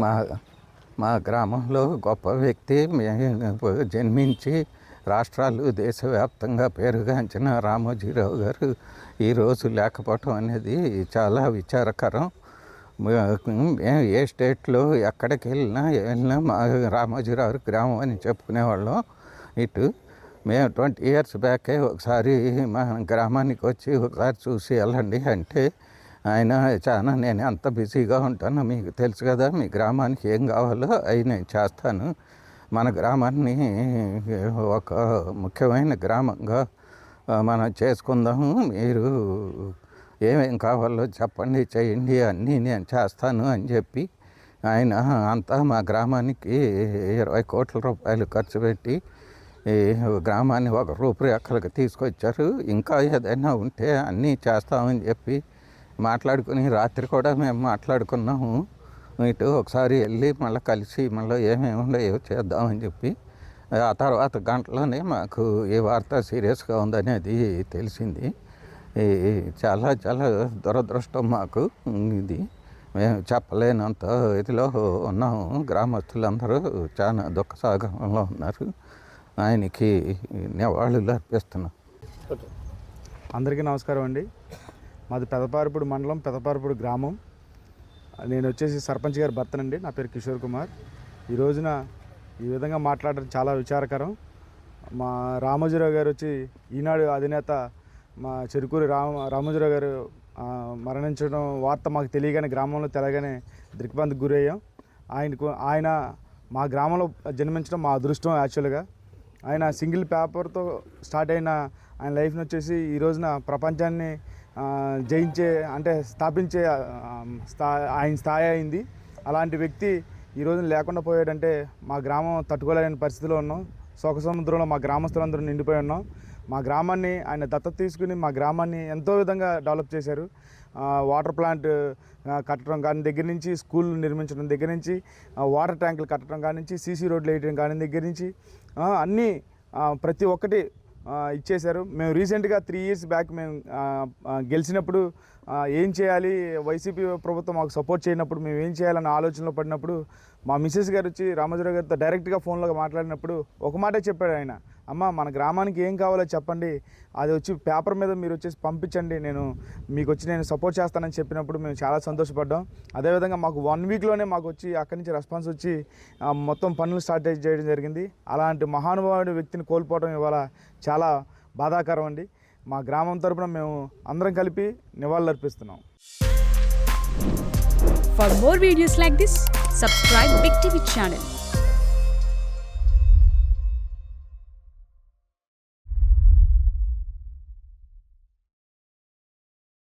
మా మా గ్రామంలో గొప్ప వ్యక్తి జన్మించి రాష్ట్రాలు దేశవ్యాప్తంగా పేరుగాంచిన రామోజీరావు గారు ఈరోజు లేకపోవటం అనేది చాలా విచారకరం. ఏ స్టేట్లో ఎక్కడికి వెళ్ళినా మా రామోజీరావు గ్రామం అని చెప్పుకునేవాళ్ళం. ఇటు మేము 20 years బ్యాకే ఒకసారి మా గ్రామానికి వచ్చి ఒకసారి చూసి వెళ్ళండి అంటే ఆయన చాలా నేను అంత బిజీగా ఉంటాను, మీకు తెలుసు కదా, మీ గ్రామానికి ఏం కావాలో అవి నేను చేస్తాను, మన గ్రామాన్ని ఒక ముఖ్యమైన గ్రామంగా మనం చేసుకుందాము, మీరు ఏమేం కావాలో చెప్పండి చేయండి అన్నీ నేను చేస్తాను అని చెప్పి ఆయన అంతా మా గ్రామానికి 20 కోట్ల రూపాయలు ఖర్చు పెట్టి ఈ గ్రామాన్ని ఒక రూపురేఖలకు తీసుకొచ్చారు. ఇంకా ఏదైనా ఉంటే అన్నీ చేస్తామని చెప్పి మాట్లాడుకుని రాత్రి కూడా మేము మాట్లాడుకున్నాము. ఇటు ఒకసారి వెళ్ళి మళ్ళీ కలిసి మళ్ళీ ఏమేమి ఉన్నాయో చేద్దామని చెప్పి ఆ తర్వాత గంటలోనే మాకు ఈ వార్త సీరియస్గా ఉందనేది తెలిసింది. చాలా చాలా దురదృష్టం మాకు ఇది. మేము చెప్పలేనంత ఇదిలో ఉన్నాము. గ్రామస్తులందరూ చాలా దుఃఖసాగరంలో ఉన్నారు. ఆయనకి నివాళులు అర్పిస్తున్నాం. అందరికీ నమస్కారం అండి. మాది పెదపారపూడి మండలం, పెదపారపూడి గ్రామం. నేను వచ్చేసి సర్పంచ్ గారి భర్తనండి. నా పేరు కిషోర్ కుమార్. ఈ రోజున ఈ విధంగా మాట్లాడడం చాలా విచారకరం. మా రామోజీరావు గారు వచ్చి ఈనాడు అధినేత మా చెరుకూరి రామోజీరావు గారు మరణించడం వార్త మాకు తెలియగానే, గ్రామంలో తెలియగానే దిగ్భ్రాంతికి గురయ్యాం. ఆయన మా గ్రామంలో జన్మించడం మా అదృష్టం. యాక్చువల్గా ఆయన సింగిల్ పేపర్తో స్టార్ట్ అయిన ఆయన లైఫ్ని వచ్చేసి ఈ రోజున ప్రపంచాన్ని జయించే అంటే స్థాపించే ఆయన స్థాయి అయింది. అలాంటి వ్యక్తి ఈ రోజున లేకుండా పోయాడంటే మా గ్రామం తట్టుకోలేని పరిస్థితిలో ఉన్నాం. శోక సముద్రంలో మా గ్రామస్తులందరూ నిండిపోయి ఉన్నాం. మా గ్రామాన్ని ఆయన దత్తత తీసుకుని మా గ్రామాన్ని ఎంతో విధంగా డెవలప్ చేశారు. వాటర్ ప్లాంట్ కట్టడం కానీ దగ్గర నుంచి, స్కూల్ నిర్మించడం దగ్గర నుంచి, వాటర్ ట్యాంకులు కట్టడం కాడి నుంచి, సీసీ రోడ్లు వేయడం కానీ దగ్గర నుంచి అన్నీ ప్రతి ఒక్కటి ఇచ్చేశారు. మేము రీసెంట్గా 3 years బ్యాక్ మేము గెలిచినప్పుడు ఏం చేయాలి, వైసీపీ ప్రభుత్వం మాకు సపోర్ట్ చేయనప్పుడు మేము ఏం చేయాలన్న ఆలోచనలో పడినప్పుడు మా మిసెస్ గారు వచ్చి రామోజీరావు గారితో డైరెక్ట్గా ఫోన్లో మాట్లాడినప్పుడు ఒక మాటే చెప్పాడు ఆయన, అమ్మ మన గ్రామానికి ఏం కావాలో చెప్పండి, అది వచ్చి పేపర్ మీద మీరు వచ్చేసి పంపించండి, మీకు వచ్చి నేను సపోర్ట్ చేస్తానని చెప్పినప్పుడు మేము చాలా సంతోషపడ్డాం. అదేవిధంగా మాకు 1 weekలోనే మాకు వచ్చి అక్కడి నుంచి రెస్పాన్స్ వచ్చి మొత్తం పనులు స్టార్ట్ చేయడం జరిగింది. అలాంటి మహానుభావుడి వ్యక్తిని కోల్పోవడం ఇవాళ చాలా బాధాకరం అండి. మా గ్రామం తరపున మేము అందరం కలిపి నివాళులర్పిస్తున్నాం. For more videos like this, subscribe Big TV channel.